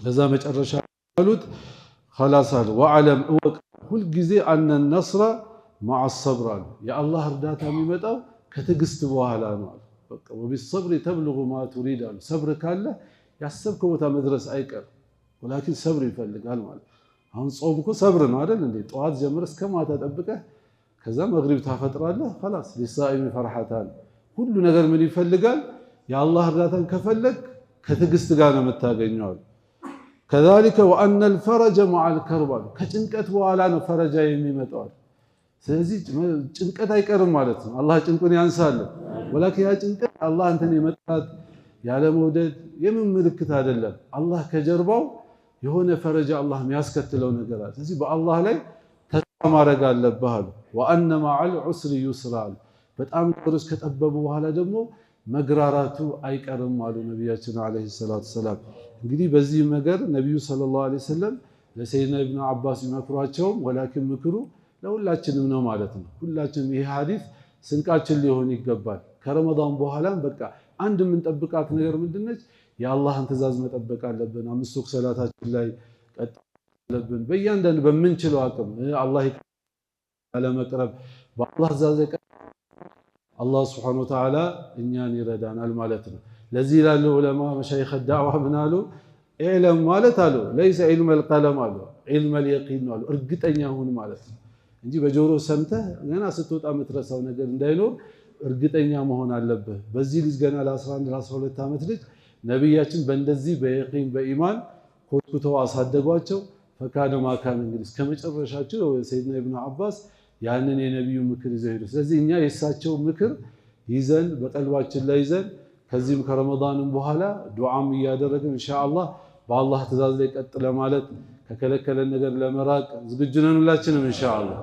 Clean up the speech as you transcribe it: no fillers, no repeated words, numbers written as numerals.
ለዛ መጨረሻ ያሉት خلاص አሉ ወዓለም እወቅ ሁል ጊዜ አነ النصر مع الصبر አሉ የአላህ እርዳታ የሚመጣው ከትዕግስት በኋላ ነው አሉ በቃ وبالصبر تبلغ ما تريد አሉ ሰብር ካለ ያሰብከው ቦታ መድረስ አይቀር ولكن ሰብር ይፈልጋል ማለት አሁን ጾም እኮ ሰብር ነው አይደል እንዴ ጧት ጀምረህ እስከ ማታ ጠብቀህ ከዛ መግሪብ ታፈጥራለህ خلاص للصائم فرحتان ሁሉ ነገር ምን ይፈልጋል የአላህ እርዳታን ከፈለክ ከትዕግስት ጋር ነው የምታገኘው كذلك وان الفرج مع الكرب ከጭንቀት በኋላ ነው ፈረጃ የሚመጣው ስለዚህ ጭንቀት አይቀርም ማለት ነው አላህ ጭንቁን ያንሳል ولكن ያ ጭንቀት አላህ አንተን የመጣት ያለ መውደድ የምምልክት አይደለም አላህ ከጀርባው የሆነ ፈረጃ አላህ የሚያስከትለው ነገር አለ ስለዚህ በአላህ ላይ ተስፋ ማድረግ አለብህ وان مع العسر يسرا በጣም ነገሮች ከጠበቡ በኋላ ደግሞ መግራራቱ አይቀርም አሉ ነብያችን አለይሂ ሰላቱ ሰላም እንግዲህ በዚህ ነገር ነብዩ ሰለላሁ ዐለይሂ ወሰለም ለሰይድና ኢብኑ አባስ ይመክሯቸው ወላኪን ምክሩ ለሁላችንም ነው ማለት ነው ሁላችንም ይሄ ሐዲስ ስንቃችን ሊሆን ይገባል ከረመዳን በኋላም በቃ አንድ ምን ጠብቃት ነገር ምንድነች የአላህን ትእዛዝ መጠበቅ አለብን አምስት ወቅት ሰላታችን ላይ ቀጥለብን በእያንዳንዱ በምንችለው አቅም አላህ ያለ መቅረብ በአላህ ትእዛዝ አላህ Subhanahu Wa Ta'ala እኛን ይረዳናል ማለት ነው ለዚህ ይላሉ ዑለማ መሻይኽ ዳዕዋ ምን አሉ ኢልም ማለት አሉ ليس علم القلم አሉ علم اليقين አሉ እርግጠኛ ሁን ማለት ነው እንጂ በጆሮ ሰምተህ ገና ስትወጣ የምትረሳው ነገር እንዳይኖር እርግጠኛ መሆን አለብህ በዚህ ልጅ ገና ለ11 ለ12 ዓመት ልጅ ነብያችን በእንደዚህ በየቂን በኢማን ኮትኩተው አሳደጓቸው ፈካደ ማካን እንግዲህ እስከመጨረሻቸው ሰይድና ኢብኑ አባስ ያንን የነብዩ ምክር ይዘው ሄዱ ስለዚህ እኛ የሳቸው ምክር ይዘን በቀልባችን ላይ ይዘን ከዚህም ከረመዳንም በኋላ ዱዓም እያደረግን ኢንሻአላህ በአላህ ትእዛዝ ላይ ቀጥ ለማለት ከከለከለን ነገር ለመራቅ ዝግጁ ነን ሁላችንም ኢንሻአላህ